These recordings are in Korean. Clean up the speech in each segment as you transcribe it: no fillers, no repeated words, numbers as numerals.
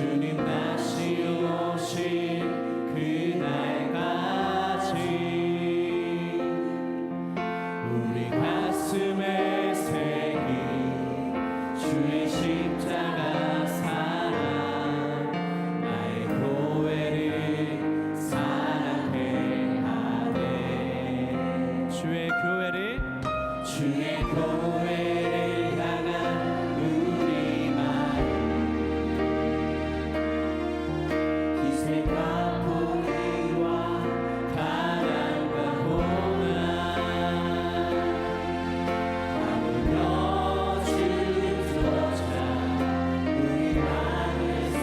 주님 다시 오실 그날까지 우리 가슴에 새긴 주의 십자가 사랑 나의 교회를 사랑해 하네. 주의 교회를 향한 우리 마음 희생과 포기와 가난과 고난 아무려 주님조차 우리 막을 수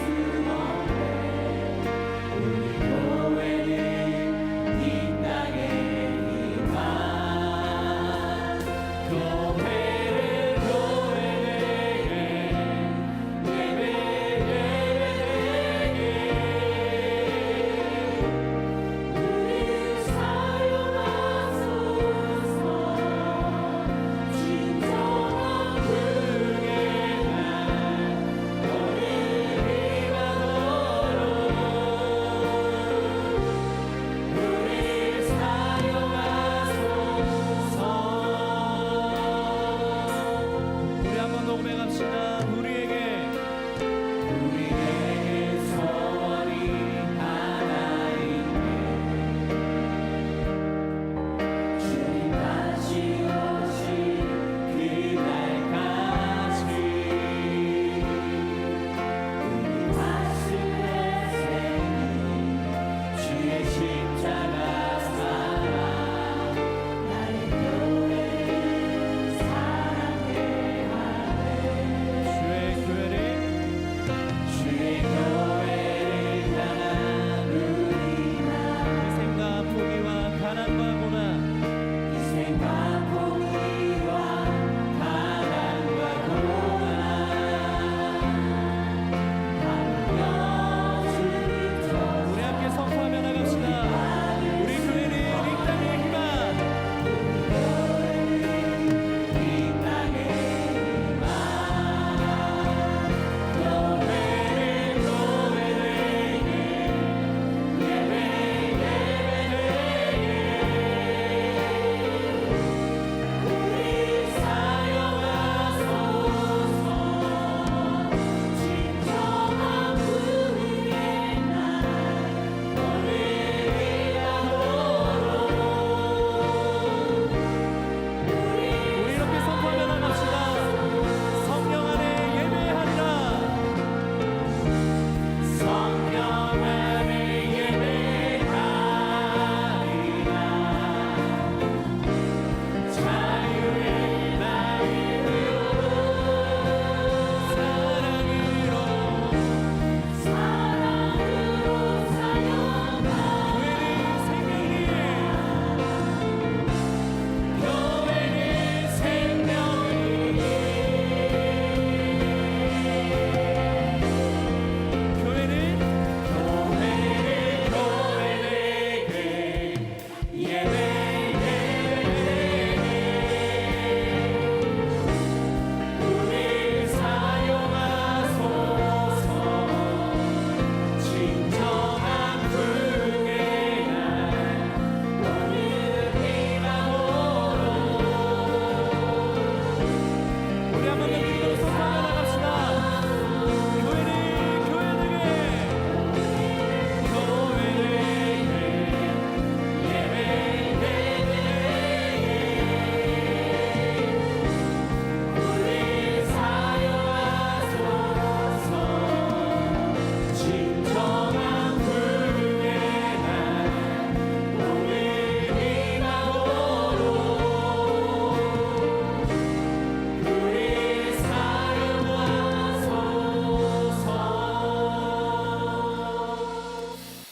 없네. 우리 교회는 이 땅의 희망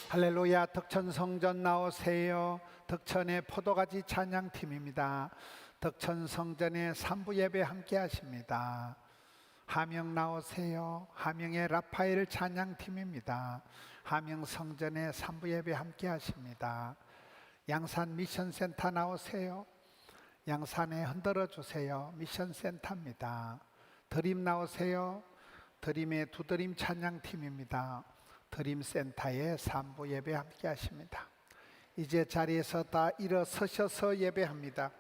할렐루야. 덕천성전 나오세요. 덕천의 포도가지 찬양팀입니다. 덕천성전의 3부 예배 함께 하십니다. 함영 나오세요. 함영의 라파엘 찬양팀입니다. 함영성전의 3부 예배 함께 하십니다. 양산 미션센터 나오세요. 양산에 흔들어 주세요. 미션센터입니다. 드림 나오세요. 드림의 두드림 찬양팀입니다. 드림센터의 3부 예배 함께 하십니다. 이제 자리에서 다 일어서셔서 예배합니다.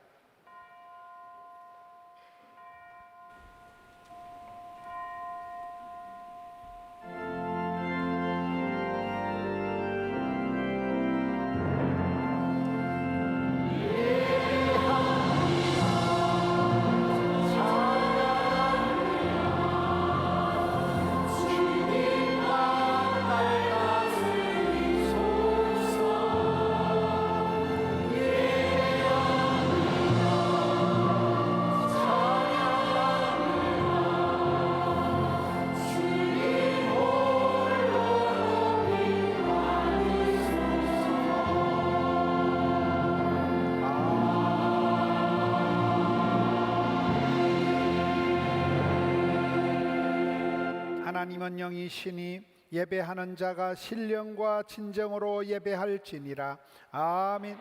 하나님은 영이시니 예배하는 자가 신령과 진정으로 예배할지니라. 아멘.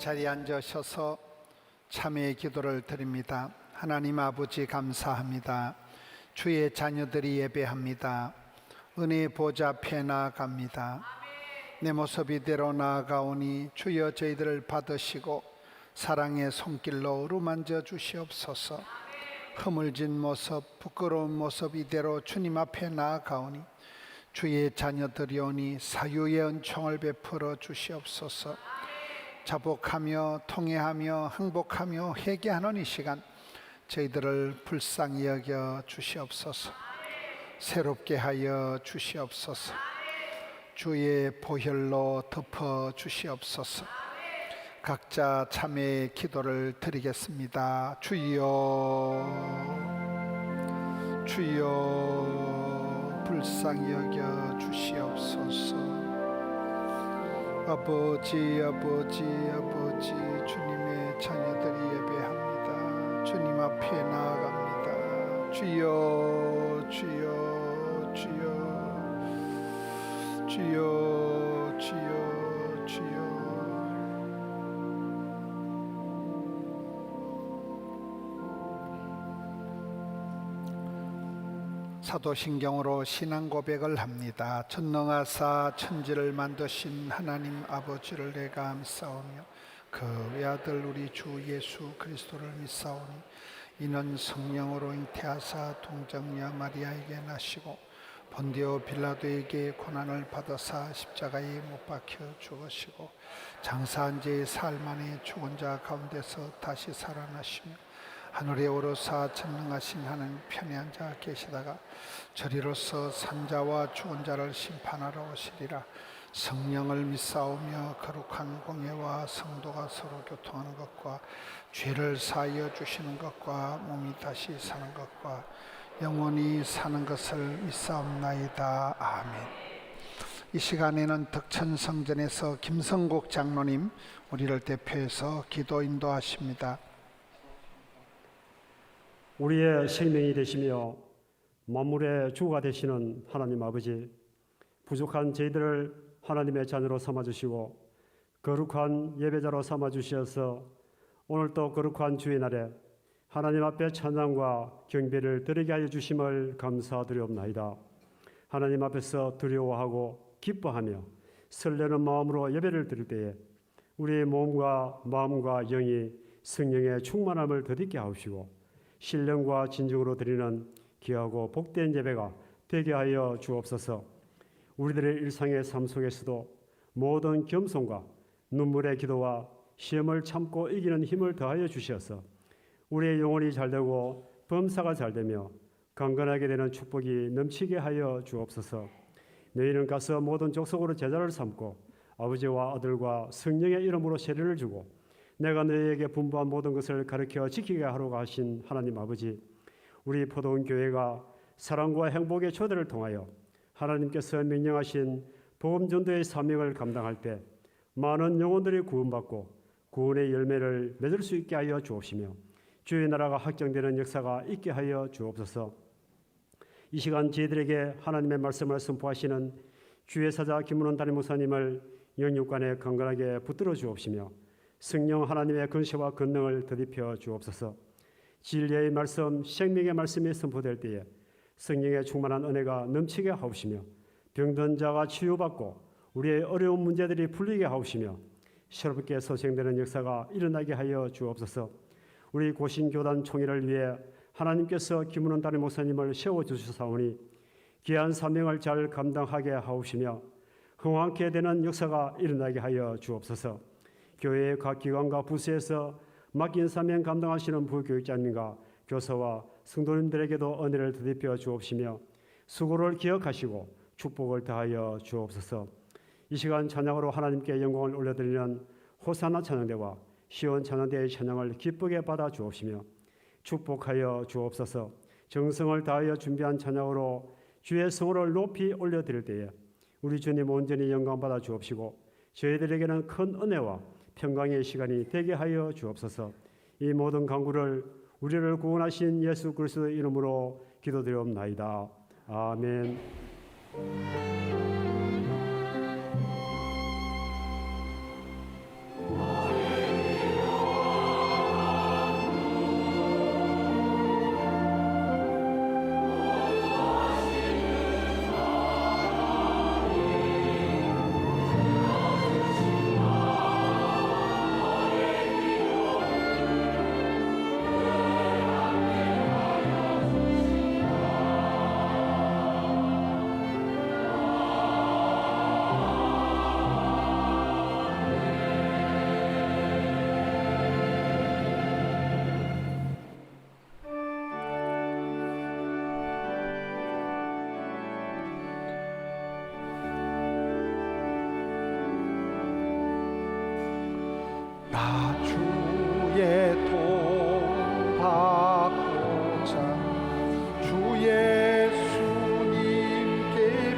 자리에 앉으셔서 참회의 기도를 드립니다. 하나님 아버지 감사합니다. 주의 자녀들이 예배합니다. 은혜의 보좌 앞에 나아갑니다. 내 모습 이대로 나아가오니 주여 저희들을 받으시고 사랑의 손길로 어루만져 주시옵소서. 허물진 모습, 부끄러운 모습 이대로 주님 앞에 나아가오니 주의 자녀들이 오니 사유의 은총을 베풀어 주시옵소서. 자복하며 통회하며 항복하며 회개하는 이 시간 저희들을 불쌍히 여겨 주시옵소서. 새롭게 하여 주시옵소서. 주의 보혈로 덮어 주시옵소서. 각자 참회의 기도를 드리겠습니다. 주여 주여 불쌍히 여겨 주시옵소서. 아버지 아버지 아버지 주님의 자녀들이 예배합니다. 주님 앞에 나아갑니다. 주여 주여 주여 주여 주여 주여. 사도신경으로 신앙 고백을 합니다. 전능하사 천지를 만드신 하나님 아버지를 내가 믿사오며 그 외아들 우리 주 예수 그리스도를 믿사오니 이는 성령으로 잉태하사 동정녀 마리아에게 나시고 본디오 빌라도에게 고난을 받아사 십자가에 못 박혀 죽으시고 장사한 지 사흘 만에 죽은 자 가운데서 다시 살아나시며 하늘에 오르사 전능하신 하나님 편에 앉아 계시다가 저리로서 산자와 죽은 자를 심판하러 오시리라. 성령을 믿사오며 거룩한 공예와 성도가 서로 교통하는 것과 죄를 사하여 주시는 것과 몸이 다시 사는 것과 영원히 사는 것을 믿사옵나이다. 아멘. 이 시간에는 덕천성전에서 김성국 장로님 우리를 대표해서 기도 인도하십니다. 우리의 생명이 되시며 만물의 주가 되시는 하나님 아버지, 부족한 저희들을 하나님의 자녀로 삼아주시고 거룩한 예배자로 삼아주셔서 오늘 또 거룩한 주의 날에 하나님 앞에 찬양과 경배를 드리게 하여 주심을 감사드리옵나이다. 하나님 앞에서 두려워하고 기뻐하며 설레는 마음으로 예배를 드릴 때에 우리의 몸과 마음과 영이 성령의 충만함을 더디게 하옵시고 신령과 진정으로 드리는 귀하고 복된 예배가 되게 하여 주옵소서. 우리들의 일상의 삶 속에서도 모든 겸손과 눈물의 기도와 시험을 참고 이기는 힘을 더하여 주시어서 우리의 영혼이 잘되고 범사가 잘되며 강건하게 되는 축복이 넘치게 하여 주옵소서. 너희는 가서 모든 족속으로 제자를 삼고 아버지와 아들과 성령의 이름으로 세례를 주고 내가 너희에게 분부한 모든 것을 가르쳐 지키게 하라고 하신 하나님 아버지, 우리 포도원 교회가 사랑과 행복의 초대를 통하여 하나님께서 명령하신 복음 전도의 사명을 감당할 때 많은 영혼들이 구원받고 구원의 열매를 맺을 수 있게 하여 주옵시며 주의 나라가 확정되는 역사가 있게 하여 주옵소서. 이 시간 저희들에게 하나님의 말씀을 선포하시는 주의 사자 김문원 담임 목사님을 영육간에 강건하게 붙들어 주옵시며 성령 하나님의 근세와 권능을 더딥혀 주옵소서. 진리의 말씀, 생명의 말씀이 선포될 때에 성령의 충만한 은혜가 넘치게 하옵시며 병든 자가 치유받고 우리의 어려운 문제들이 풀리게 하옵시며 새롭게 소생되는 역사가 일어나게 하여 주옵소서. 우리 고신교단 총회를 위해 하나님께서 김문원 담임 목사님을 세워주시사오니 귀한 사명을 잘 감당하게 하옵시며 흥왕케 되는 역사가 일어나게 하여 주옵소서. 교회의 각 기관과 부서에서 맡긴 사명 감당하시는 부교육자님과 교사와 성도님들에게도 은혜를 더딥혀 주옵시며 수고를 기억하시고 축복을 더하여 주옵소서. 이 시간 찬양으로 하나님께 영광을 올려드리는 호산나 찬양대와 시온 찬양대의 찬양을 기쁘게 받아 주옵시며 축복하여 주옵소서. 정성을 다하여 준비한 찬양으로 주의 성호를 높이 올려드릴 때에 우리 주님 온전히 영광 받아 주옵시고 저희들에게는 큰 은혜와 평강의 시간이 되게 하여 주옵소서. 이 모든 간구를 우리를 구원하신 예수 그리스도의 이름으로 기도드리옵나이다. 아멘. 나 주의 도움 받고자 주 예수님께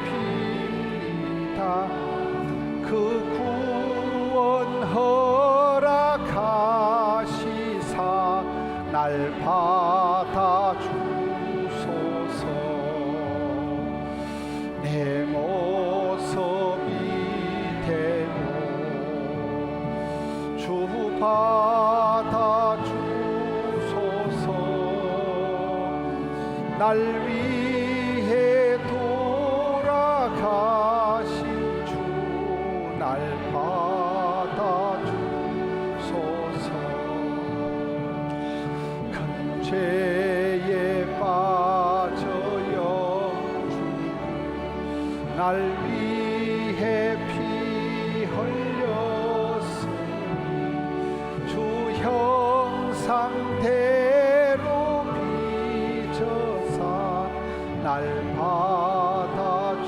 빕니다. 그 구원 허락하시사 날 받아주소서. 내 모습이 되고 주 받아주소서. 날 위해 돌아가신 주 날 받아주소서. 큰 죄에 빠져 영주 날 위해 피 흘렸으니 주 형상대로 빚어사 날 받아주소서.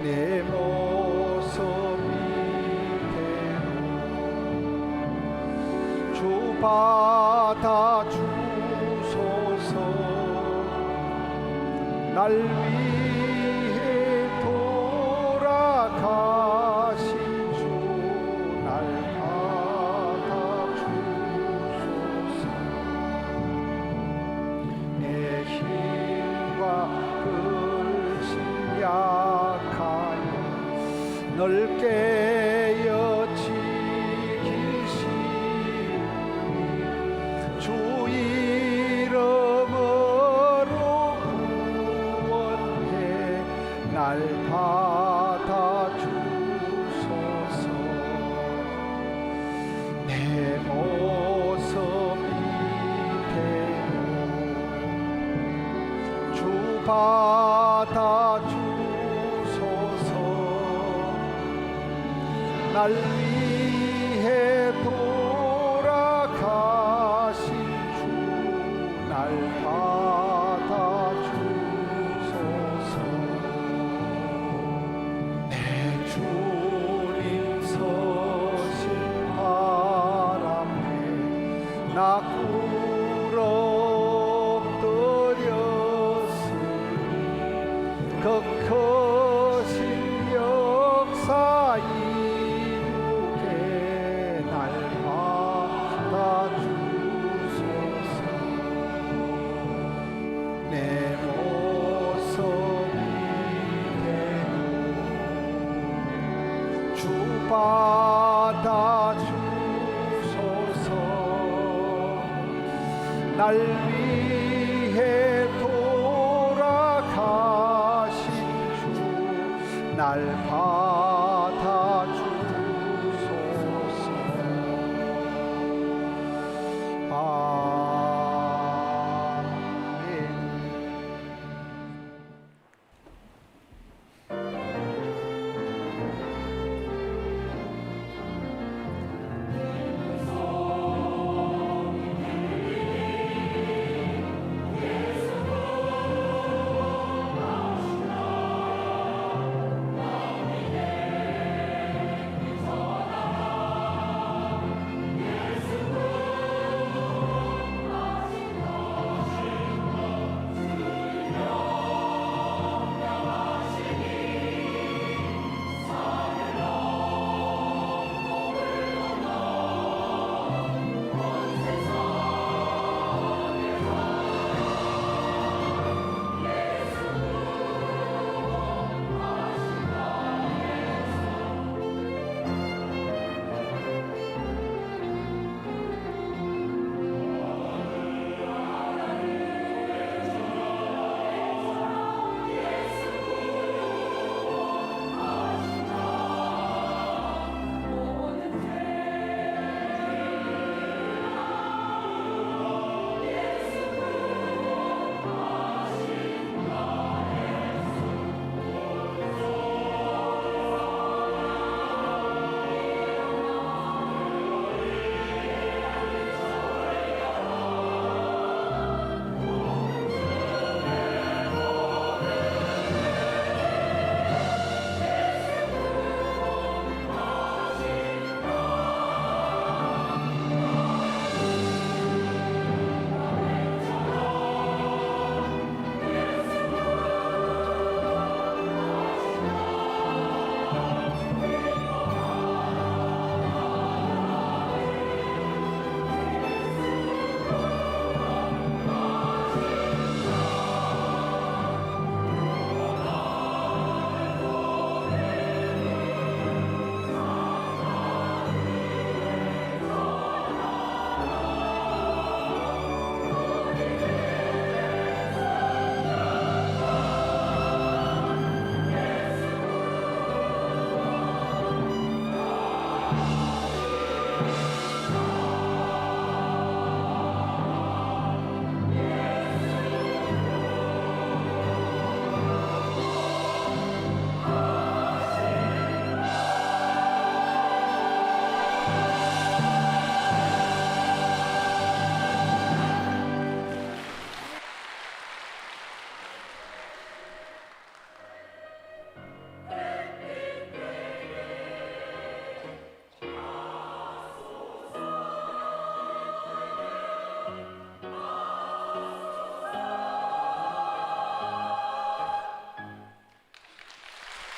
내 모습 이대로 주 받아주소서. 날 위해 돌아가신 주 날 받아주소서. 널 깨어 지키시니 주 이름으로 구원해 날 받아주소서. 내 모습 이대로 주 받아주소서. 날 위해 돌아가신 주 날 받아주소서. 내 주님 서신 바람에 나 꿇어뜨렸으니 그 크신 역사 이루게 날 받아주소서. 내 모습 이대로 주 받아주소서. 날 위해 돌아가신 주 날 받아주소서. 아멘.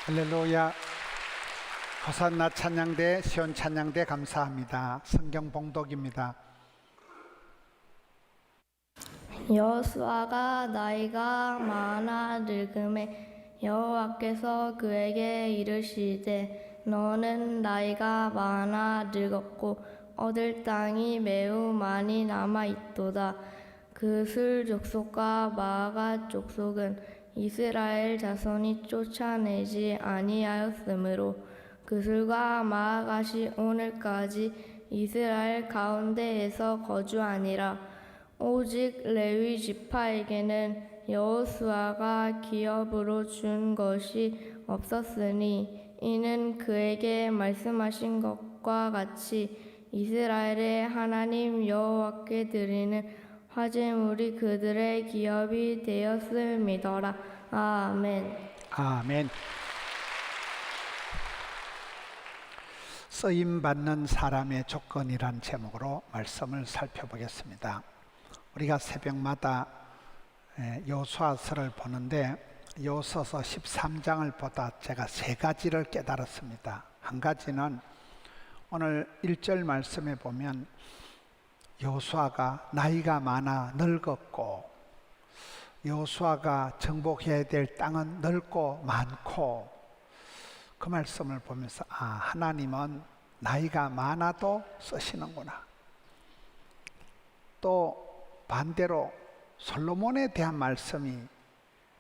할렐루야. 호산나 찬양대, 시온 찬양대 감사합니다. 성경 봉독입니다. 여호수아가 나이가 많아 늙음에 여호와께서 그에게 이르시되 너는 나이가 많아 늙었고 얻을 땅이 매우 많이 남아 있도다. 그술 족속과 마아가 족속은 이스라엘 자손이 쫓아내지 아니하였으므로 그술과 마아가시 오늘까지 이스라엘 가운데에서 거주하니라. 오직 레위 지파에게는 여호수아가 기업으로 준 것이 없었으니 이는 그에게 말씀하신 것과 같이 이스라엘의 하나님 여호와께 드리는 화제물이 그들의 기업이 되었음이더라. 아멘. 아멘. 쓰임 받는 사람의 조건이란 제목으로 말씀을 살펴보겠습니다. 우리가 새벽마다 여호수아서를 보는데 여호수아서 13장을 보다 제가 세 가지를 깨달았습니다. 한 가지는 오늘 1절 말씀에 보면 여호수아가 나이가 많아 늙었고 여호수아가 정복해야 될 땅은 넓고 많고, 그 말씀을 보면서 하나님은 나이가 많아도 쓰시는구나. 또 반대로 솔로몬에 대한 말씀이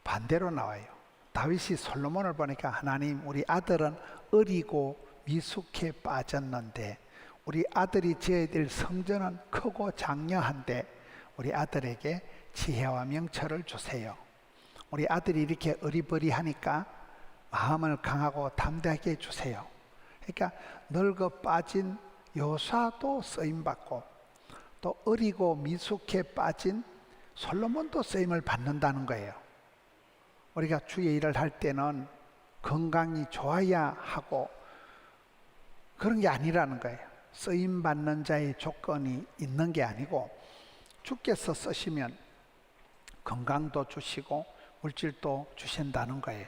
반대로 나와요. 다윗이 솔로몬을 보니까 하나님, 우리 아들은 어리고 미숙해 빠졌는데 우리 아들이 지어야 될 성전은 크고 장려한데 우리 아들에게 지혜와 명철을 주세요. 우리 아들이 이렇게 어리버리하니까 마음을 강하고 담대하게 해주세요. 그러니까 늙어 빠진 여호수아도 쓰임받고 또 어리고 미숙해 빠진 솔로몬도 쓰임을 받는다는 거예요. 우리가 주의 일을 할 때는 건강이 좋아야 하고 그런 게 아니라는 거예요. 쓰임받는 자의 조건이 있는 게 아니고 주께서 쓰시면 건강도 주시고 물질도 주신다는 거예요.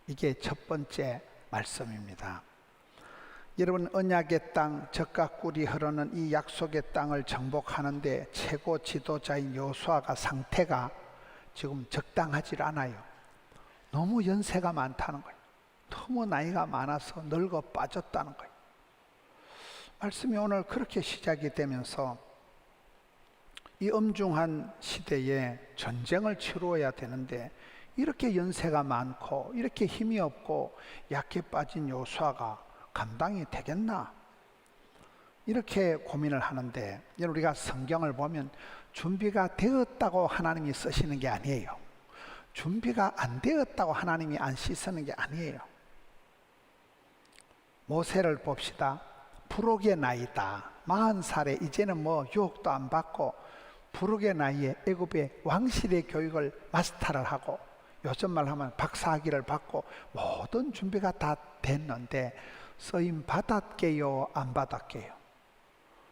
이게 첫 번째 말씀입니다. 여러분, 언약의 땅, 젖과 꿀이 흐르는 이 약속의 땅을 정복하는데 최고 지도자인 여호수아가 상태가 지금 적당하지 않아요. 너무 연세가 많다는 거예요. 너무 나이가 많아서 늙어 빠졌다는 거예요. 말씀이 오늘 그렇게 시작이 되면서 이 엄중한 시대에 전쟁을 치루어야 되는데 이렇게 연세가 많고 이렇게 힘이 없고 약해 빠진 여호수아가 감당이 되겠나? 이렇게 고민을 하는데, 우리가 성경을 보면 준비가 되었다고 하나님이 쓰시는 게 아니에요. 준비가 안 되었다고 하나님이 안 씻는 게 아니에요. 모세를 봅시다. 부록의 나이다. 40살에 이제는 뭐 유혹도 안 받고 부록의 나이에 애굽의 왕실의 교육을 마스터를 하고 요즘 말 하면 박사학위를 받고 모든 준비가 다 됐는데 쓰임 받았게요, 안 받았게요?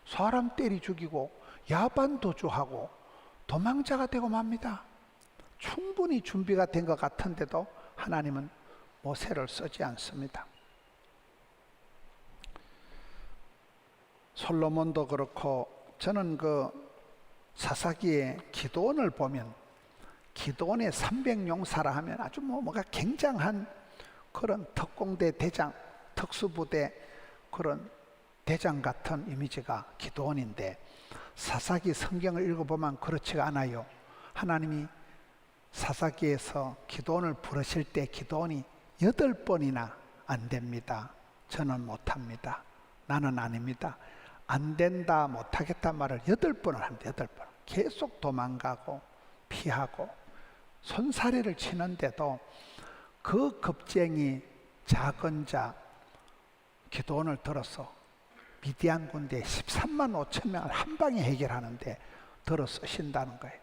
사람 때리 죽이고 야반도주하고 도망자가 되고 맙니다. 충분히 준비가 된 것 같은데도 하나님은 모세를 쓰지 않습니다. 솔로몬도 그렇고, 저는 그 사사기의 기드온을 보면 기드온의 300용사라 하면 아주 뭐가 굉장한 그런 특공대 대장, 특수부대 그런 대장 같은 이미지가 기드온인데, 사사기 성경을 읽어보면 그렇지가 않아요. 하나님이 사사기에서 기드온을 부르실 때 기드온이 8번이나 안 됩니다. 저는 못합니다. 나는 아닙니다. 안 된다, 못하겠다 말을 8번을 합니다. 8번. 계속 도망가고 피하고 손사래를 치는데도 그 겁쟁이 작은 자 기드온을 들어서 미디안 군대 13만 5천 명을 한 방에 해결하는데 들어 쓰신다는 거예요.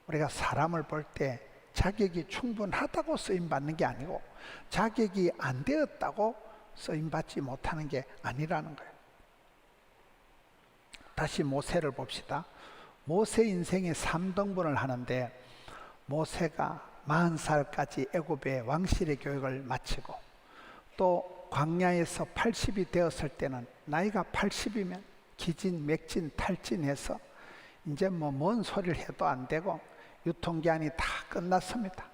우리가 사람을 볼 때 자격이 충분하다고 쓰임받는 게 아니고 자격이 안 되었다고 쓰임받지 못하는 게 아니라는 거예요. 다시 모세를 봅시다. 모세 인생의 3등분을 하는데 모세가 40살까지 애굽의 왕실의 교육을 마치고 또 광야에서 80이 되었을 때는 나이가 80이면 기진, 맥진, 탈진해서 이제 뭐 뭔 소리를 해도 안 되고 유통기한이 다 끝났습니다.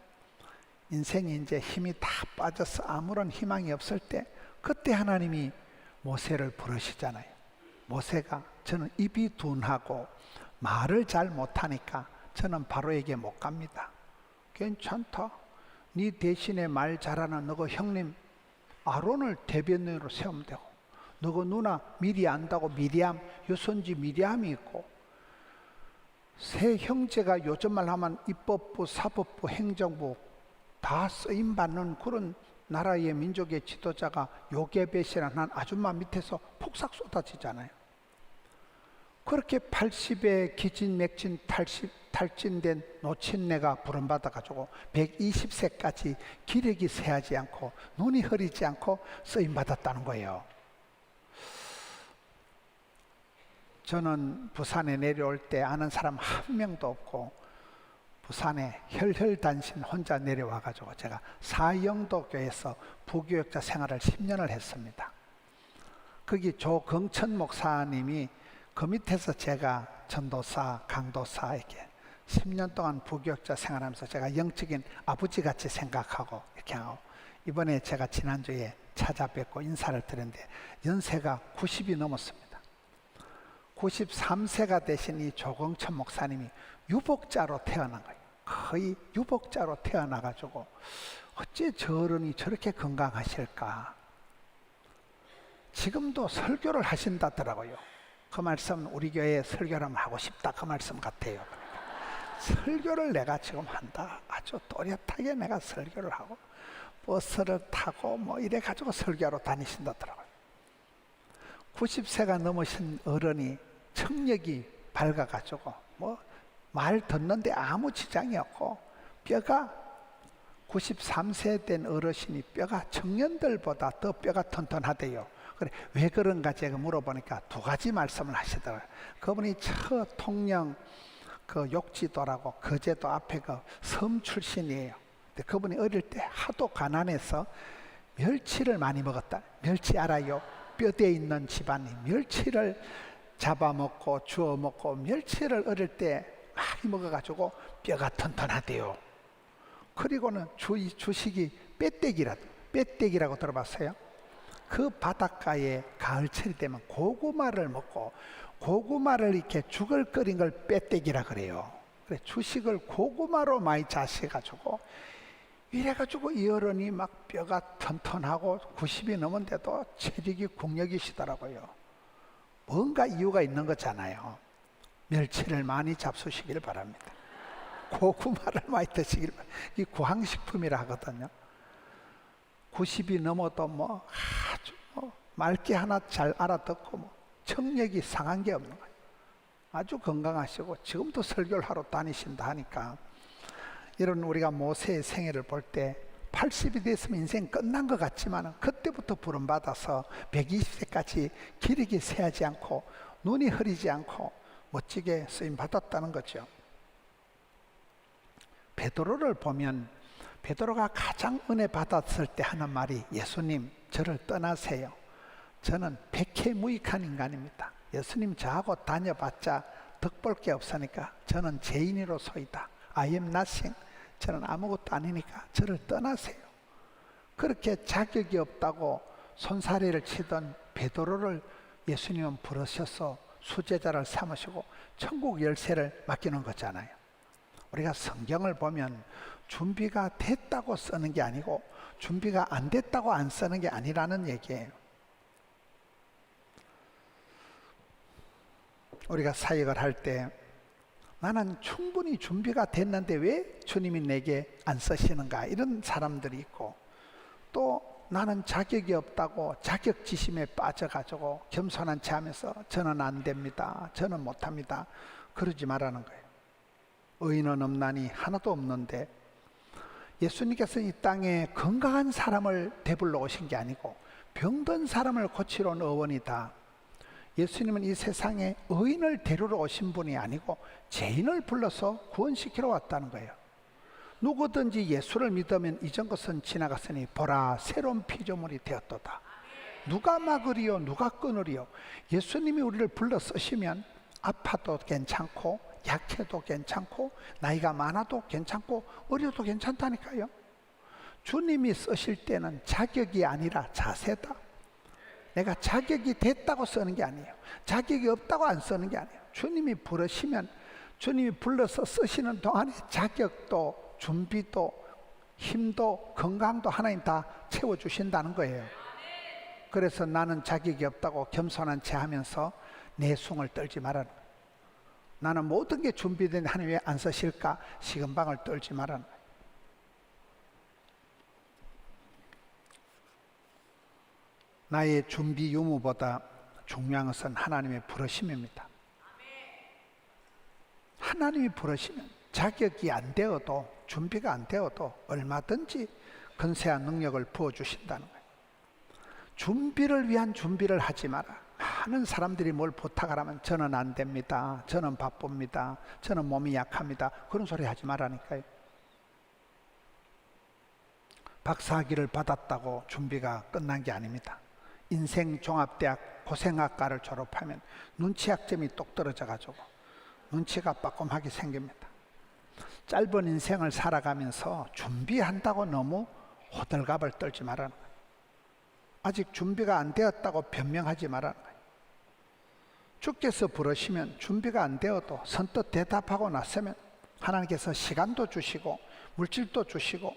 인생이 이제 힘이 다 빠져서 아무런 희망이 없을 때 그때 하나님이 모세를 부르시잖아요. 모세가 저는 입이 둔하고 말을 잘 못하니까 저는 바로에게 못 갑니다. 괜찮다. 네 대신에 말 잘하는 너가 형님 아론을 대변인으로 세우면 되고, 너가 누나 미리 안다고 미리암, 유손지 미리암이 있고, 세 형제가 요즘 말 하면 입법부, 사법부, 행정부 다 쓰임받는 그런 나라의 민족의 지도자가 요게벳이라는 한 아줌마 밑에서 폭삭 쏟아지잖아요. 그렇게 80에 기진맥진 탈진된 노친네가 부름받아가지고 120세까지 기력이 쇠하지 않고 눈이 흐리지 않고 쓰임받았다는 거예요. 저는 부산에 내려올 때 아는 사람 한 명도 없고 부산에 혈혈단신 혼자 내려와가지고 제가 사영도 교회에서 부교역자 생활을 10년을 했습니다. 거기 조경천 목사님이 그 밑에서 제가 전도사, 강도사에게 10년 동안 부교역자 생활하면서 제가 영적인 아버지같이 생각하고 이렇게 하고, 이번에 제가 지난주에 찾아뵙고 인사를 드렸는데 연세가 90이 넘었습니다. 93세가 되신 이 조경천 목사님이 유복자로 태어난 거예요. 거의 유복자로 태어나가지고 어째 저런이 저렇게 건강하실까. 지금도 설교를 하신다더라고요. 그 말씀 우리 교회에 설교를 한번 하고 싶다 그 말씀 같아요. 설교를 내가 지금 한다. 아주 또렷하게 내가 설교를 하고 버스를 타고 뭐 이래 가지고 설교하러 다니신다더라고요. 90세가 넘으신 어른이 청력이 밝아가지고 뭐 말 듣는데 아무 지장이 없고, 뼈가 93세 된 어르신이 뼈가 청년들보다 더 뼈가 튼튼하대요. 그래, 왜 그런가 제가 물어보니까 두 가지 말씀을 하시더라고요. 그분이 저 통영 그 욕지도라고 거제도 앞에 그 섬 출신이에요. 근데 그분이 어릴 때 하도 가난해서 멸치를 많이 먹었다. 멸치 알아요? 뼈대에 있는 집안이 멸치를 잡아먹고 주워먹고, 멸치를 어릴 때 많이 먹어가지고 뼈가 튼튼하대요. 그리고는 주식이 빼떼기라고 들어봤어요? 그 바닷가에 가을철이 되면 고구마를 먹고, 고구마를 이렇게 죽을 끓인 걸 빼떼기라 그래요. 그래, 주식을 고구마로 많이 자셔가지고 이래가지고 이 어른이 막 뼈가 튼튼하고 90이 넘은데도 체력이 국력이시더라고요. 뭔가 이유가 있는 거잖아요. 멸치를 많이 잡수시길 바랍니다. 고구마를 많이 드시길 바랍니다. 이 구황식품이라 하거든요. 90이 넘어도 뭐 아주 말귀 하나 잘 알아듣고 뭐 청력이 상한 게 없는 거예요. 아주 건강하시고 지금도 설교를 하러 다니신다 하니까, 이런 우리가 모세의 생애를 볼 때 80이 됐으면 인생 끝난 것 같지만 그때부터 부름받아서 120세까지 기력이 쇠하지 않고 눈이 흐리지 않고 멋지게 쓰임받았다는 거죠. 베드로를 보면 베드로가 가장 은혜 받았을 때 하는 말이, 예수님 저를 떠나세요. 저는 백해무익한 인간입니다. 예수님 저하고 다녀봤자 덕볼 게 없으니까 저는 죄인으로소이다. I am nothing. 저는 아무것도 아니니까 저를 떠나세요. 그렇게 자격이 없다고 손사래를 치던 베드로를 예수님은 부르셔서 수제자를 삼으시고 천국 열쇠를 맡기는 거잖아요. 우리가 성경을 보면 준비가 됐다고 쓰는 게 아니고 준비가 안 됐다고 안 쓰는 게 아니라는 얘기예요. 우리가 사역을 할 때 나는 충분히 준비가 됐는데 왜 주님이 내게 안 쓰시는가, 이런 사람들이 있고, 또 나는 자격이 없다고 자격지심에 빠져가지고 겸손한 체 하면서 저는 안 됩니다, 저는 못합니다, 그러지 말라는 거예요. 의인은 없나니 하나도 없는데, 예수님께서 이 땅에 건강한 사람을 대불러 오신 게 아니고 병든 사람을 고치러 온 의원이다. 예수님은 이 세상에 의인을 데리러 오신 분이 아니고 죄인을 불러서 구원시키러 왔다는 거예요. 누구든지 예수를 믿으면 이전 것은 지나갔으니 보라 새로운 피조물이 되었도다. 누가 막으리요 누가 끊으리요. 예수님이 우리를 불러 쓰시면 아파도 괜찮고 약해도 괜찮고 나이가 많아도 괜찮고 어려도 괜찮다니까요. 주님이 쓰실 때는 자격이 아니라 자세다. 내가 자격이 됐다고 쓰는 게 아니에요. 자격이 없다고 안 쓰는 게 아니에요. 주님이 부르시면 주님이 불러서 쓰시는 동안에 자격도 준비도 힘도 건강도 하나님 다 채워주신다는 거예요. 그래서 나는 자격이 없다고 겸손한 채 하면서 내숭을 떨지 말아라. 나는 모든 게 준비된 하나님 왜 안 쓰실까? 시금방을 떨지 말아라. 나의 준비 유무보다 중요한 것은 하나님의 부르심입니다. 하나님이 부르시면 자격이 안 되어도 준비가 안 되어도 얼마든지 근세한 능력을 부어주신다는 거예요. 준비를 위한 준비를 하지 마라. 많은 사람들이 뭘 부탁하라면 저는 안 됩니다. 저는 바쁩니다. 저는 몸이 약합니다. 그런 소리 하지 말라니까요. 박사학위를 받았다고 준비가 끝난 게 아닙니다. 인생종합대학 고생학과를 졸업하면 눈치학점이 똑 떨어져가지고 눈치가 빠꼼하게 생깁니다. 짧은 인생을 살아가면서 준비한다고 너무 호들갑을 떨지 말라는 거예요. 아직 준비가 안 되었다고 변명하지 말라는 거예요. 주께서 부르시면 준비가 안 되어도 선뜻 대답하고 났으면 하나님께서 시간도 주시고 물질도 주시고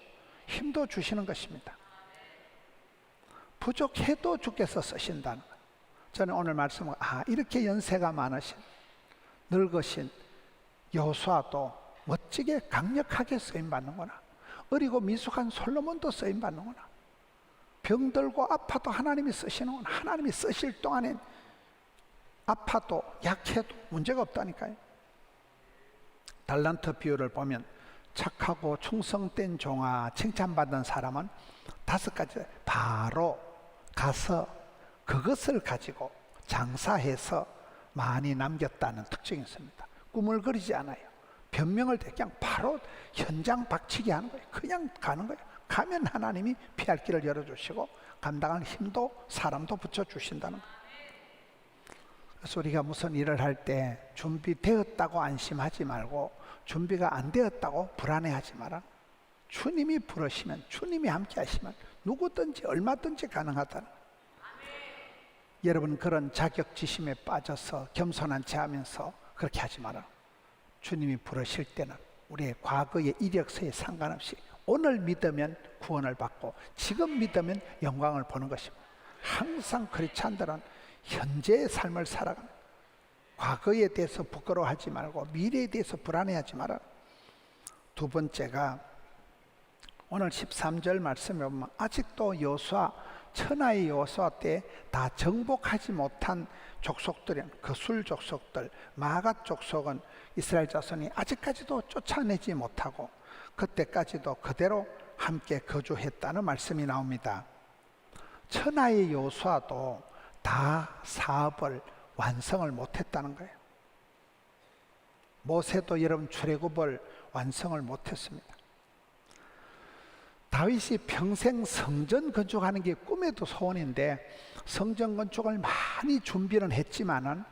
힘도 주시는 것입니다. 부족해도 주께서 쓰신다는 거예요. 저는 오늘 말씀을 이렇게 연세가 많으신 늙으신 여호수아도 멋지게 강력하게 쓰임받는구나. 어리고 미숙한 솔로몬도 쓰임받는구나. 병들고 아파도 하나님이 쓰시는구나. 하나님이 쓰실 동안엔 아파도 약해도 문제가 없다니까요. 달란트 비유를 보면 착하고 충성된 종아 칭찬받는 사람은 5가지 바로 가서 그것을 가지고 장사해서 많이 남겼다는 특징이 있습니다. 꾸물거리지 않아요. 변명을 그냥 바로 현장 박치기 하는 거예요. 그냥 가는 거예요. 가면 하나님이 피할 길을 열어주시고 감당할 힘도 사람도 붙여주신다는 거예요. 그래서 우리가 무슨 일을 할 때 준비되었다고 안심하지 말고 준비가 안 되었다고 불안해하지 마라. 주님이 부르시면 주님이 함께 하시면 누구든지 얼마든지 가능하다는 거예요. 여러분 그런 자격지심에 빠져서 겸손한 채 하면서 그렇게 하지 마라. 주님이 부르실 때는 우리의 과거의 이력서에 상관없이 오늘 믿으면 구원을 받고 지금 믿으면 영광을 보는 것입니다. 항상 크리스찬들은 현재의 삶을 살아가는 과거에 대해서 부끄러워하지 말고 미래에 대해서 불안해하지 마라. 두 번째가 오늘 13절 말씀에 보면 아직도 여호수아 천하의 여호수아 때 다 정복하지 못한 족속들은 그술 족속들 마갓 족속은 이스라엘 자손이 아직까지도 쫓아내지 못하고 그때까지도 그대로 함께 거주했다는 말씀이 나옵니다. 천하의 여호수아도 다 사업을 완성을 못했다는 거예요. 모세도 여러분 출애굽을 완성을 못했습니다. 다윗이 평생 성전 건축하는 게 꿈에도 소원인데 성전 건축을 많이 준비는 했지만은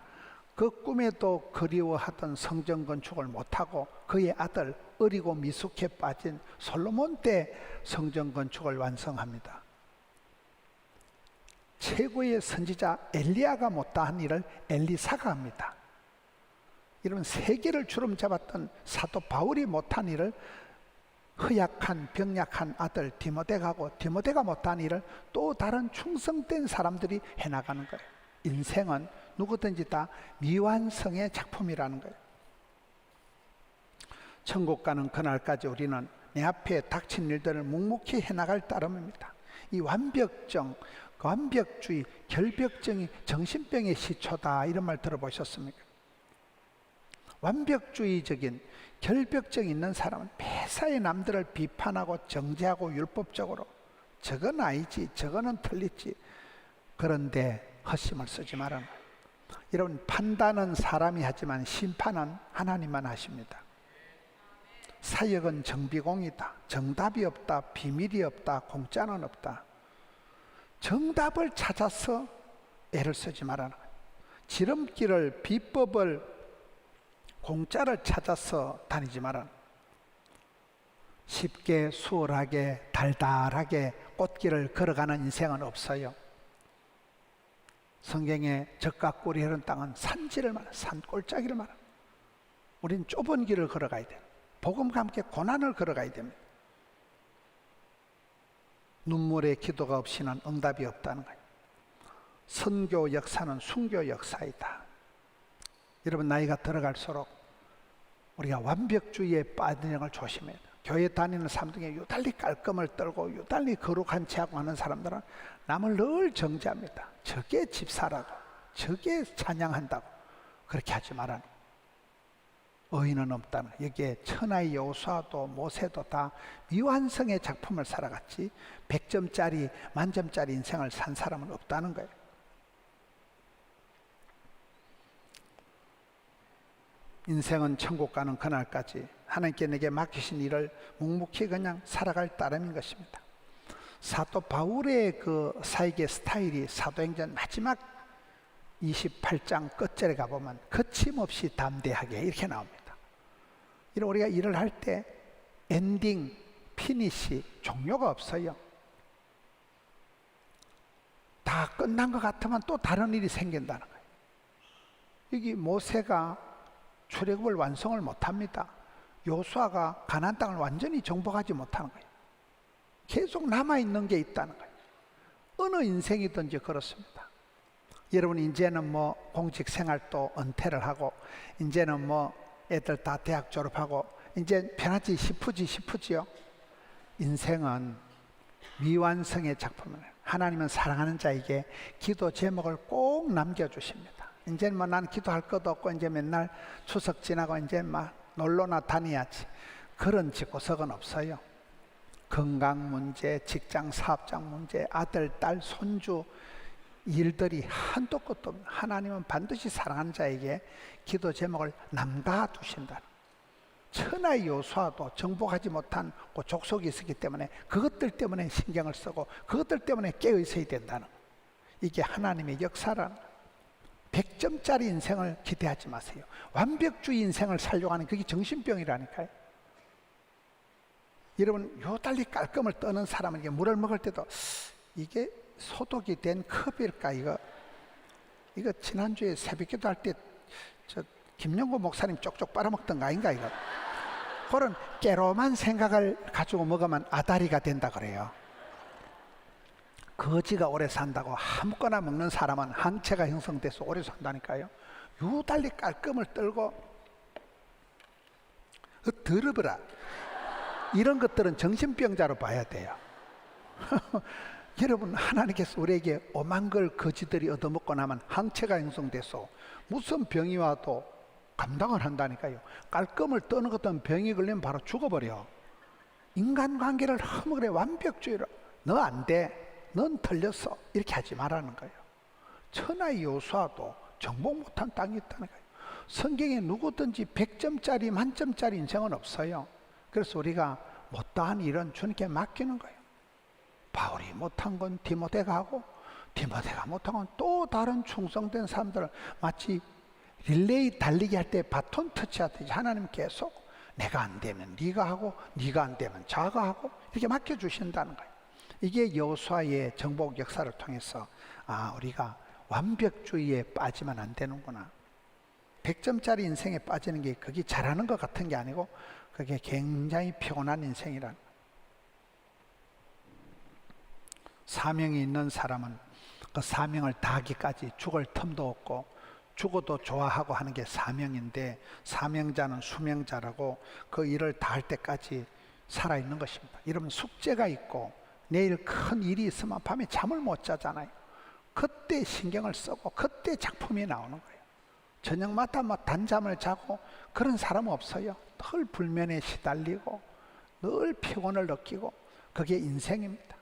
그 꿈에도 그리워하던 성전 건축을 못하고 그의 아들 어리고 미숙해 빠진 솔로몬 때 성전 건축을 완성합니다. 최고의 선지자 엘리야가 못다한 일을 엘리사가 합니다. 이런 세계를 주름 잡았던 사도 바울이 못한 일을 허약한 병약한 아들 디모데가 하고 디모데가 못한 일을 또 다른 충성된 사람들이 해나가는 거예요. 인생은 누구든지 다 미완성의 작품이라는 거예요. 천국 가는 그날까지 우리는 내 앞에 닥친 일들을 묵묵히 해나갈 따름입니다. 이 완벽정, 완벽주의, 결벽증이 정신병의 시초다 이런 말 들어보셨습니까? 완벽주의적인 결벽증 있는 사람은 매사에 남들을 비판하고 정죄하고 율법적으로 저건 아니지 저거는 틀리지 그런데 헛심을 쓰지 말아라. 여러분 판단은 사람이 하지만 심판은 하나님만 하십니다. 사역은 정비공이다. 정답이 없다. 비밀이 없다. 공짜는 없다. 정답을 찾아서 애를 쓰지 말아라. 지름길을 비법을 공짜를 찾아서 다니지 마라. 쉽게 수월하게 달달하게 꽃길을 걸어가는 인생은 없어요. 성경에 적과 꿀이 흐르는 땅은 산지를 말하, 산골짜기를 말하. 우린 좁은 길을 걸어가야 돼요. 복음과 함께 고난을 걸어가야 됩니다. 눈물의 기도가 없이는 응답이 없다는 거예요. 선교 역사는 순교 역사이다. 여러분, 나이가 들어갈수록 우리가 완벽주의에 빠지는 걸 조심해야 돼요. 교회 다니는 사람 중에 유달리 깔끔을 떨고 유달리 거룩한 체하고 하는 사람들은 남을 늘 정죄합니다. 저게 집사라고, 저게 찬양한다고. 그렇게 하지 말라는 거예요. 의인은 없다는 거예요. 여기에 천하의 여호수아도 모세도 다 미완성의 작품을 살아갔지 100점짜리 만점짜리 인생을 산 사람은 없다는 거예요. 인생은 천국 가는 그날까지 하나님께 내게 맡기신 일을 묵묵히 그냥 살아갈 따름인 것입니다. 사도 바울의 그 사역의 스타일이 사도행전 마지막 28장 끝절에 가보면 거침없이 담대하게 이렇게 나옵니다. 이런 우리가 일을 할 때 엔딩, 피니시, 종료가 없어요. 다 끝난 것 같으면 또 다른 일이 생긴다는 거예요. 여기 모세가 출애굽을 완성을 못합니다. 여호수아가 가나안 땅을 완전히 정복하지 못하는 거예요. 계속 남아있는 게 있다는 거예요. 어느 인생이든지 그렇습니다. 여러분, 이제는 뭐 공직 생활도 은퇴를 하고 이제는 뭐 애들 다 대학 졸업하고 이제 편하지 싶으지요. 인생은 미완성의 작품이에요. 하나님은 사랑하는 자에게 기도 제목을 꼭 남겨주십니다. 이제는 뭐 난 기도할 것도 없고 이제 맨날 추석 지나고 이제 막 놀러나 다녀야지. 그런 집구석은 없어요. 건강 문제, 직장 사업장 문제, 아들, 딸, 손주 일들이 한도 끝도 없는 하나님은 반드시 사랑하는 자에게 기도 제목을 남겨두신다. 천하의 여호수아도 정복하지 못한 그 족속이 있었기 때문에 그것들 때문에 신경을 쓰고 그것들 때문에 깨어 있어야 된다는, 이게 하나님의 역사라는 거예요. 100점짜리 인생을 기대하지 마세요. 완벽주의 인생을 살려고 하는 그게 정신병이라니까요. 여러분, 요달리 깔끔을 떠는 사람에게 물을 먹을 때도 이게 소독이 된 컵일까? 이거 지난주에 새벽기도 할 때 저 김영구 목사님 쪽쪽 빨아먹던 거 아닌가? 이거 그런 깨로만 생각을 가지고 먹으면 아다리가 된다 그래요. 거지가 오래 산다고 아무거나 먹는 사람은 항체가 형성돼서 오래 산다니까요. 유달리 깔끔을 떨고 더러워라. 이런 것들은 정신병자로 봐야 돼요. 여러분, 하나님께서 우리에게 오만 걸 거지들이 얻어먹고 나면 항체가 형성돼서 무슨 병이 와도 감당을 한다니까요. 깔끔을 떠는 것은 병이 걸리면 바로 죽어버려. 인간관계를 허물에 완벽주의로 너 안 돼, 넌 틀렸어, 이렇게 하지 말라는 거예요. 천하의 여호수아도 정복 못한 땅이 있다는 거예요. 성경에 누구든지 100점짜리 만점짜리 인생은 없어요. 그래서 우리가 못다한 일은 주님께 맡기는 거예요. 바울이 못한 건 디모데가 하고 디모데가 못한 건 또 다른 충성된 사람들은 마치 릴레이 달리기 할 때 바톤 터치하듯이 하나님 계속 내가 안 되면 네가 하고 네가 안 되면 자가 하고 이렇게 맡겨주신다는 거예요. 이게 여호수아의 정복 역사를 통해서 우리가 완벽주의에 빠지면 안 되는구나. 100점짜리 인생에 빠지는 게 그게 잘하는 것 같은 게 아니고 그게 굉장히 피곤한 인생이라는 거예요. 사명이 있는 사람은 그 사명을 다하기까지 죽을 틈도 없고 죽어도 좋아하고 하는 게 사명인데, 사명자는 수명자라고 그 일을 다할 때까지 살아있는 것입니다. 여러분, 숙제가 있고 내일 큰 일이 있으면 밤에 잠을 못 자잖아요. 그때 신경을 쓰고 그때 작품이 나오는 거예요. 저녁마다 막 단잠을 자고 그런 사람은 없어요. 늘 불면에 시달리고 늘 피곤을 느끼고 그게 인생입니다.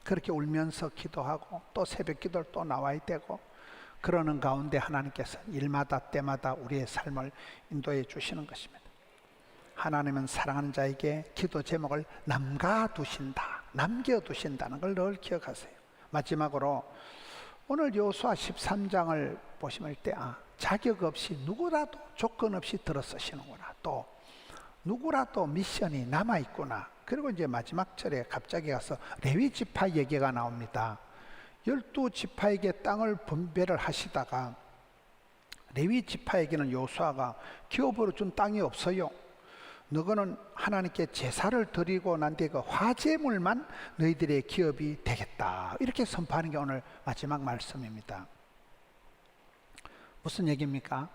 그렇게 울면서 기도하고 또 새벽 기도를 또 나와야 되고 그러는 가운데 하나님께서 일마다 때마다 우리의 삶을 인도해 주시는 것입니다. 하나님은 사랑하는 자에게 기도 제목을 남겨두신다는 걸 늘 기억하세요. 마지막으로 오늘 여호수아 13장을 보시면 자격 없이 누구라도 조건 없이 들어서시는구나, 또 누구라도 미션이 남아있구나. 그리고 이제 마지막 절에 갑자기 가서 레위 지파 얘기가 나옵니다. 12지파에게 땅을 분배를 하시다가 레위 지파에게는 여호수아가 기업으로 준 땅이 없어요. 너희는 하나님께 제사를 드리고 난 뒤에 그 화제물만 너희들의 기업이 되겠다, 이렇게 선포하는 게 오늘 마지막 말씀입니다. 무슨 얘기입니까?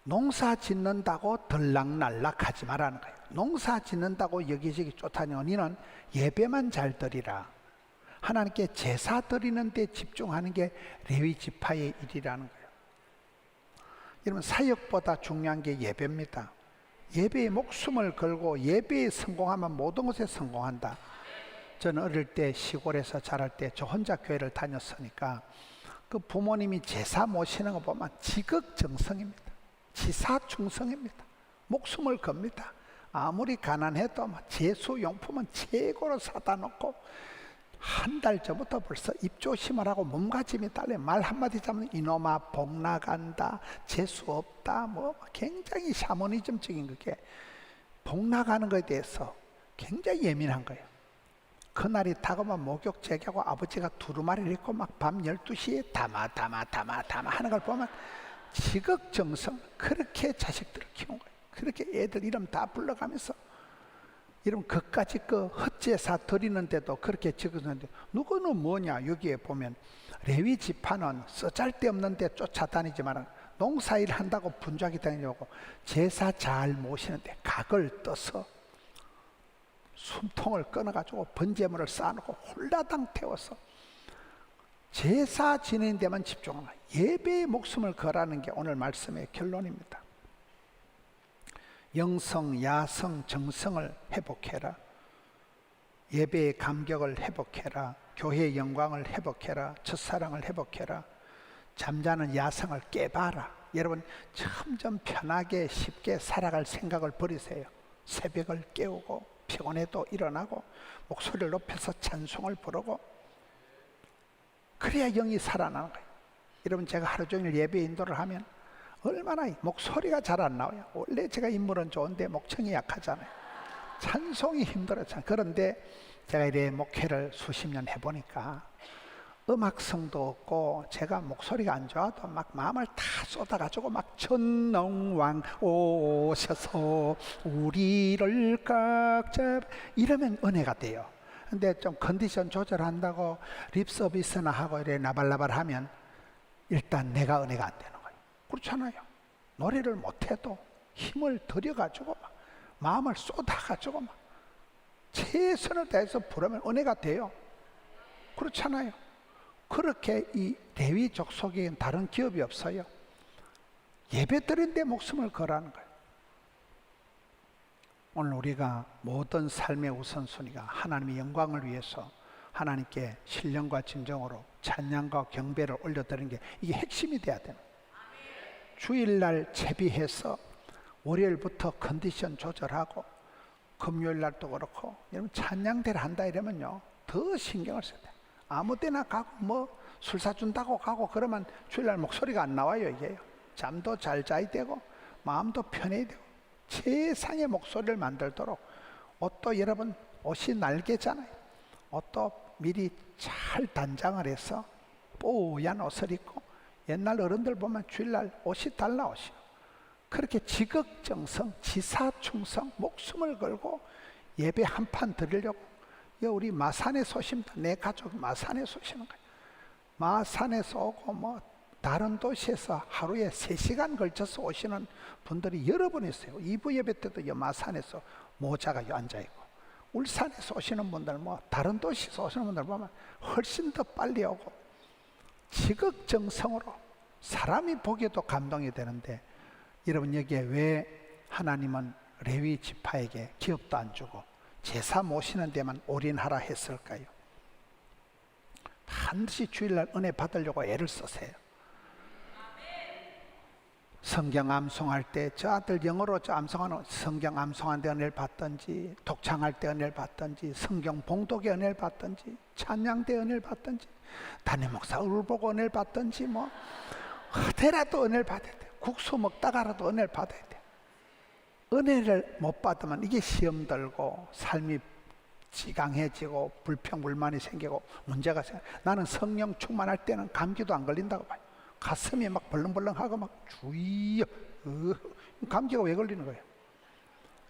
농사 짓는다고 들락날락하지 말라는 거예요. 농사 짓는다고 여기저기 쫓아다니 너는 예배만 잘 드리라. 하나님께 제사 드리는 데 집중하는 게 레위 지파의 일이라는 거예요. 여러분, 사역보다 중요한 게 예배입니다. 예배에 목숨을 걸고 예배에 성공하면 모든 것에 성공한다. 저는 어릴 때 시골에서 자랄 때 저 혼자 교회를 다녔으니까 그 부모님이 제사 모시는 거 보면 지극정성입니다. 지사충성입니다. 목숨을 겁니다. 아무리 가난해도 제수용품은 최고로 사다 놓고 한 달 전부터 벌써 입조심을 하고 몸가짐이 달래. 말 한마디 잡으면 이놈아 복 나간다, 재수 없다, 뭐 굉장히 샤머니즘적인 그게 복 나가는 것에 대해서 굉장히 예민한 거예요. 그날이 다가오면 목욕 제기하고 아버지가 두루마리를 입고 막 밤 12시에 담아 하는 걸 보면 지극정성, 그렇게 자식들을 키운 거예요. 그렇게 애들 이름 다 불러가면서 이런 그까지 그 헛제사 드리는데도 그렇게 적었는데, 누구는 뭐냐, 여기에 보면 레위 지파는 쓰잘데없는데 쫓아다니지만 농사일 한다고 분주하게 다니려고 제사 잘 모시는데 각을 떠서 숨통을 끊어가지고 번제물을 쌓아놓고 홀라당 태워서 제사 지내는 데만 집중하는 거예요. 예배에 목숨을 걸라는 게 오늘 말씀의 결론입니다. 영성, 야성, 정성을 회복해라. 예배의 감격을 회복해라. 교회의 영광을 회복해라. 첫사랑을 회복해라. 잠자는 야성을 깨봐라. 여러분, 점점 편하게 쉽게 살아갈 생각을 버리세요. 새벽을 깨우고 피곤해도 일어나고 목소리를 높여서 찬송을 부르고, 그래야 영이 살아나는 거예요. 여러분, 제가 하루 종일 예배 인도를 하면 얼마나 목소리가 잘 안 나와요. 원래 제가 인물은 좋은데 목청이 약하잖아요. 찬송이 힘들었잖아요. 그런데 제가 이래 목회를 수십 년 해보니까 음악성도 없고 제가 목소리가 안 좋아도 막 마음을 다 쏟아가지고 막 천왕 오셔서 우리를 꽉 잡, 이러면 은혜가 돼요. 근데 좀 컨디션 조절한다고 립 서비스나 하고 이래 나발나발 하면 일단 내가 은혜가 안 되는 거예요. 그렇잖아요. 노래를 못해도 힘을 들여가지고 막 마음을 쏟아가지고 막 최선을 다해서 부르면 은혜가 돼요. 그렇잖아요. 그렇게 이 레위 족속에는 다른 기업이 없어요. 예배 드린 데 목숨을 걸라는 거예요. 오늘 우리가 모든 삶의 우선순위가 하나님의 영광을 위해서 하나님께 신령과 진정으로 찬양과 경배를 올려드리는 게 이게 핵심이 돼야 돼요. 주일날 채비해서 월요일부터 컨디션 조절하고 금요일날도 그렇고, 여러분 찬양대를 한다 이러면요 더 신경을 써야 돼요. 아무 때나 가고 뭐 술 사준다고 가고 그러면 주일날 목소리가 안 나와요. 이게요. 잠도 잘 자야 되고 마음도 편해야 되고 최상의 목소리를 만들도록, 옷도 여러분 옷이 날개잖아요. 옷도 미리 잘 단장을 해서 뽀얀 옷을 입고, 옛날 어른들 보면 주일날 옷이 달라 옷이요. 그렇게 지극정성, 지사충성, 목숨을 걸고 예배 한 판 드리려고. 우리 마산에서 오십니다. 내 가족 마산에서 오시는 거예요. 마산에서 오고 뭐 다른 도시에서 하루에 3시간 걸쳐서 오시는 분들이 여러 분 있어요. 2부 예배 때도 마산에서 모자가 앉아있고, 울산에서 오시는 분들, 뭐 다른 도시에서 오시는 분들 보면 훨씬 더 빨리 오고, 지극정성으로 사람이 보기에도 감동이 되는데, 여러분 여기에 왜 하나님은 레위 지파에게 기업도 안 주고 제사 모시는 데만 올인하라 했을까요? 반드시 주일날 은혜 받으려고 애를 쓰세요. 성경 암송할 때 저 아들 영어로 저 암송하는 성경 암송한 데 은혜를 받든지, 독창할 때 은혜를 받든지, 성경 봉독에 은혜를 받든지, 찬양 때 은혜를 받든지, 담임 목사 얼굴 보고 은혜를 받든지, 뭐 어디라도 은혜를 받아야 돼요. 국수 먹다가라도 은혜를 받아야 돼요. 은혜를 못 받으면 이게 시험 들고 삶이 찌강해지고 불평불만이 생기고 문제가 생겨. 나는 성령 충만할 때는 감기도 안 걸린다고 봐요. 가슴이 막 벌렁벌렁하고 막 주의여 감기가 왜 걸리는 거예요?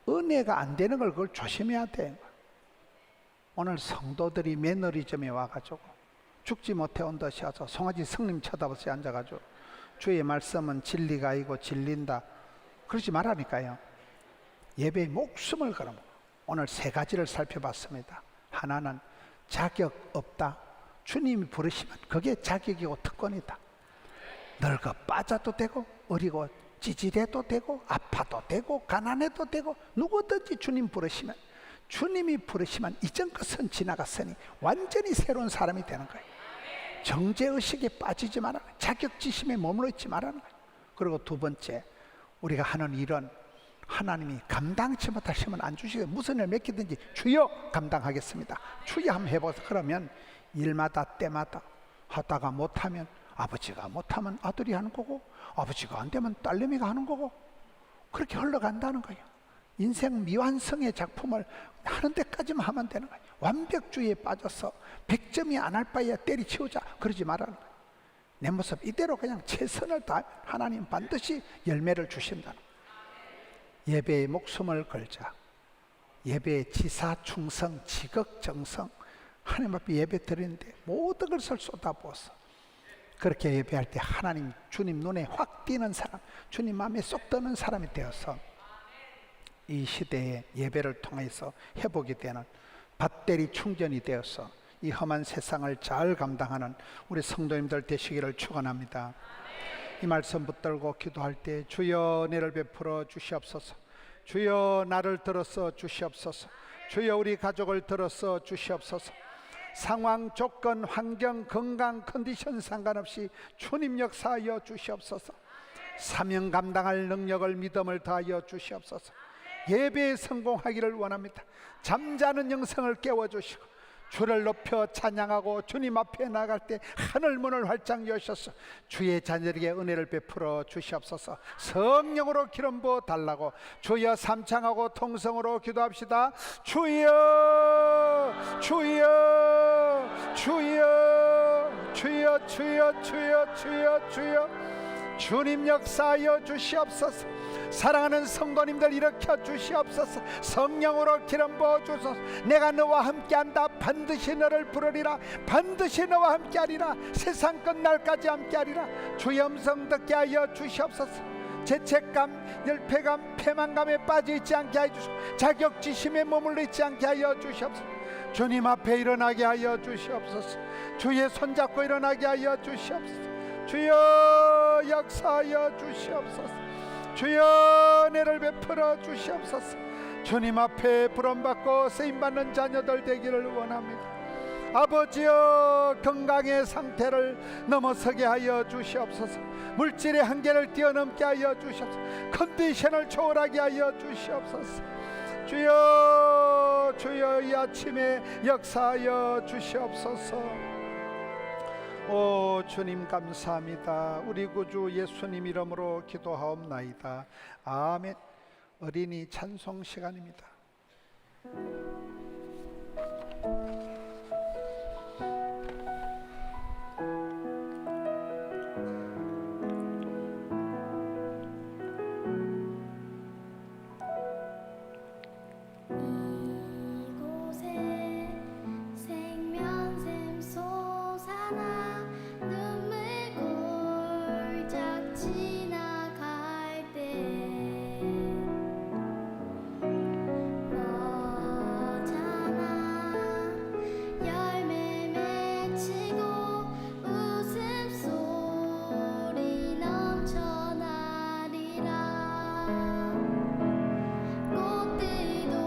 은혜가 안 되는 걸 그걸 조심해야 돼. 오늘 성도들이 매너리즘에 와가지고 죽지 못해 온 듯이 와서 송아지 성님 쳐다보시 앉아가지고 주의 말씀은 진리가 아니고 진린다 그러지 말라니까요. 예배에 목숨을 걸어먹어. 오늘 세 가지를 살펴봤습니다. 하나는 자격 없다. 주님이 부르시면 그게 자격이고 특권이다. 늙어 빠져도 되고 어리고 찌질해도 되고 아파도 되고 가난해도 되고 누구든지 주님 부르시면, 주님이 부르시면 이전 것은 지나갔으니 완전히 새로운 사람이 되는 거예요. 정죄의식에 빠지지 말아라. 자격지심에 머물러 있지 말라는 거예요. 그리고 두 번째, 우리가 하는 일은 하나님이 감당치 못하시면 안 주시고 무슨 일 맡기든지 주여 감당하겠습니다. 주여 한번 해보세요. 그러면 일마다 때마다 하다가 못하면 아버지가 못하면 아들이 하는 거고, 아버지가 안 되면 딸내미가 하는 거고, 그렇게 흘러간다는 거예요. 인생 미완성의 작품을 하는 데까지만 하면 되는 거예요. 완벽주의에 빠져서 100점이 안 할 바에야 때리치우자 그러지 말라는 거예요. 내 모습 이대로 그냥 최선을 다하면 하나님 반드시 열매를 주신다는 거예요. 예배에 목숨을 걸자. 예배에 지사충성, 지극정성, 하나님 앞에 예배 드리는데 모든 것을 쏟아부어서 그렇게 예배할 때 하나님, 주님 눈에 확 띄는 사람, 주님 마음에 쏙 드는 사람이 되어서 이 시대에 예배를 통해서 회복이 되는 배터리 충전이 되어서 이 험한 세상을 잘 감당하는 우리 성도님들 되시기를 축원합니다. 이 말씀 붙들고 기도할 때 주여 은혜를 베풀어 주시옵소서. 주여 나를 들어서 주시옵소서. 주여 우리 가족을 들어서 주시옵소서. 상황, 조건, 환경, 건강, 컨디션 상관없이 주님 역사하여 주시옵소서. 사명 감당할 능력을, 믿음을 더하여 주시옵소서. 예배에 성공하기를 원합니다. 잠자는 영성을 깨워주시고 주를 높여 찬양하고 주님 앞에 나갈 때 하늘문을 활짝 여셔서 주의 자녀에게 은혜를 베풀어 주시옵소서. 성령으로 기름 부어 달라고 주여 삼창하고 통성으로 기도합시다. 주여 주여 주여 주여 주여 주여 주여 주여 주님 역사하여 주시옵소서. 사랑하는 성도님들 일으켜 주시옵소서. 성령으로 기름 부어 주소서. 내가 너와 함께한다. 반드시 너를 부르리라. 반드시 너와 함께하리라. 세상 끝날까지 함께하리라. 주의 음성 듣게 하여 주시옵소서. 죄책감, 열패감, 패망감에 빠져있지 않게 하여 주시옵소서. 자격지심에 머물러 있지 않게 하여 주시옵소서. 주님 앞에 일어나게 하여 주시옵소서. 주의 손잡고 일어나게 하여 주시옵소서. 주여 역사하여 주시옵소서. 주여 은혜를 베풀어 주시옵소서. 주님 앞에 부름받고 쓰임받는 자녀들 되기를 원합니다. 아버지여 건강의 상태를 넘어서게 하여 주시옵소서. 물질의 한계를 뛰어넘게 하여 주시옵소서. 컨디션을 초월하게 하여 주시옵소서. 주여 주여 이 아침에 역사하여 주시옵소서. 오 주님 감사합니다. 우리 구주 예수님 이름으로 기도하옵나이다. 아멘. 어린이 찬송 시간입니다. 꽃들도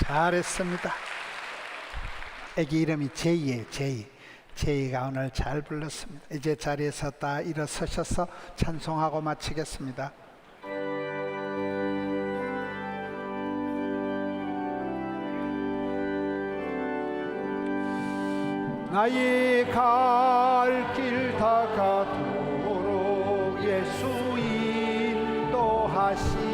잘했습니다. 애기 이름이 제이예요. 제이가 오늘 잘 불렀습니다. 이제 자리에서 다 일어서셔서 찬송하고 마치겠습니다. 나의 갈 길 다가도록 예수 인도하시니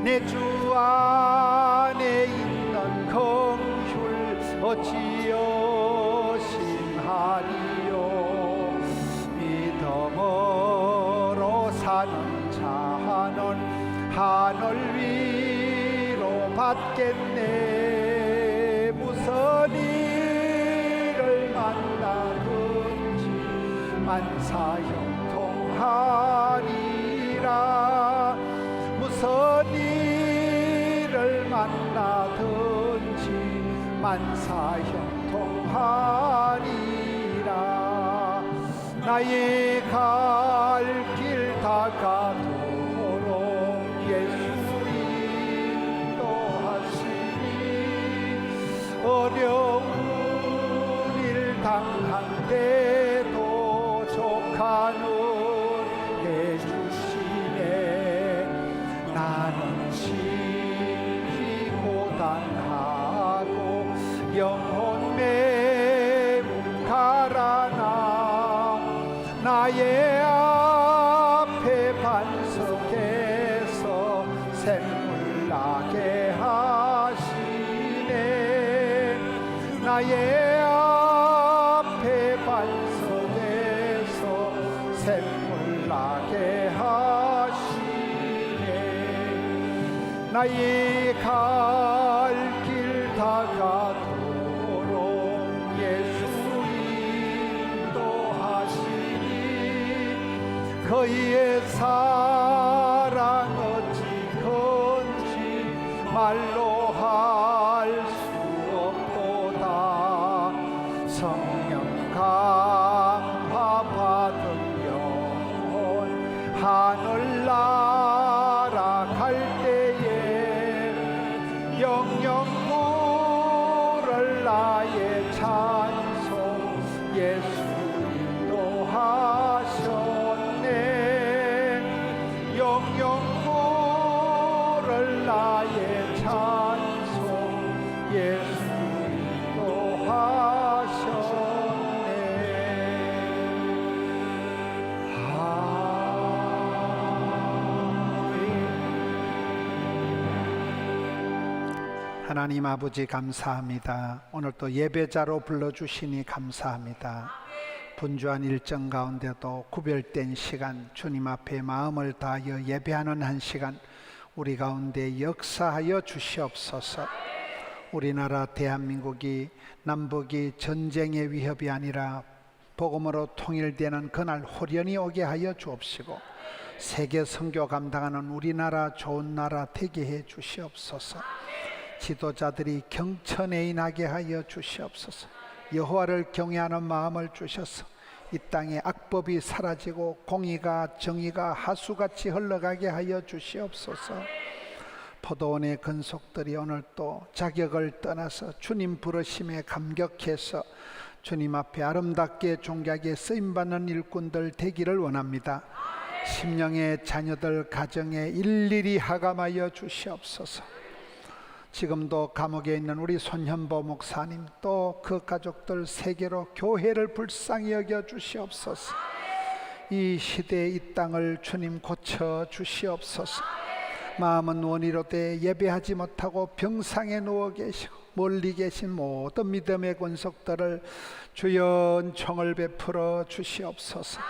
내 주 안에 있는 긍휼 어찌여 심하리요. 믿음으로 사는 자는 하늘 위로 받겠네. 무슨 일을 만나든지 만사형통하리라. 무슨 일을 만나든지 만사형통하리라. 나의 갈 길 다가도록 예수 인도하시니 어려운 일 당한 때도 족하는 해주시네. 나는 심히 고단하고 영혼 매우 가라나 나의 앞에 반석에서 샘물 나게 하시네. 나의 앞에 반석에서 샘물 나게 하시네. 나의 갈 길 다가도록 예수 인도하시니 그의 사랑 어찌 건지 말로 할 수 없도다. 성령 감화 받은 영혼 하늘 날아갈 때에 영영 부를 나의 찬송 예수 인도하셨네. 영영 부를 나의 찬송 예수 하나님 아버지 감사합니다. 오늘 또 예배자로 불러주시니 감사합니다. 분주한 일정 가운데도 구별된 시간 주님 앞에 마음을 다하여 예배하는 한 시간 우리 가운데 역사하여 주시옵소서. 우리나라 대한민국이 남북이 전쟁의 위협이 아니라 복음으로 통일되는 그날 호련히 오게 하여 주옵시고 세계 선교 감당하는 우리나라 좋은 나라 되게 해 주시옵소서. 지도자들이 경천에 나게 하여 주시옵소서. 여호와를 경외하는 마음을 주셔서 이 땅에 악법이 사라지고 공의가 정의가 하수같이 흘러가게 하여 주시옵소서. 포도원의 근속들이 오늘 또 자격을 떠나서 주님 부르심에 감격해서 주님 앞에 아름답게 존귀하게 쓰임받는 일꾼들 되기를 원합니다. 심령의 자녀들 가정에 일일이 하감하여 주시옵소서. 지금도 감옥에 있는 우리 손현보 목사님 또 그 가족들 세계로 교회를 불쌍히 여겨 주시옵소서. 이 시대에 이 땅을 주님 고쳐 주시옵소서. 마음은 원이로되 예배하지 못하고 병상에 누워 계시고 멀리 계신 모든 믿음의 권속들을 주여 은총을 베풀어 주시옵소서.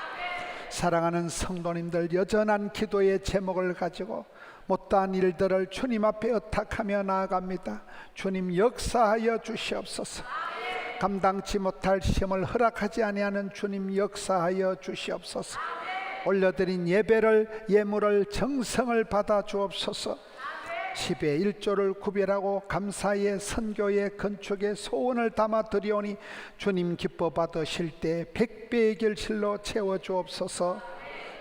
사랑하는 성도님들 여전한 기도의 제목을 가지고 못다한 일들을 주님 앞에 의탁하며 나아갑니다. 주님 역사하여 주시옵소서. 감당치 못할 시험을 허락하지 아니하는 주님 역사하여 주시옵소서. 올려드린 예배를 예물을 정성을 받아 주옵소서. 10의 1조를 구별하고 감사의 선교의 건축의 소원을 담아 드리오니 주님 기뻐 받으실 때 100배의 결실로 채워 주옵소서.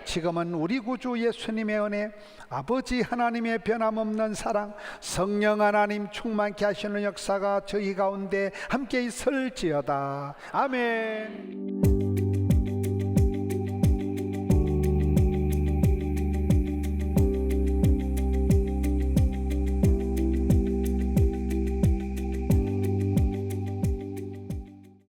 지금은 우리 구주 예수님의 은혜, 아버지 하나님의 변함없는 사랑, 성령 하나님 충만케 하시는 역사가 저희 가운데 함께 있을지어다. 아멘.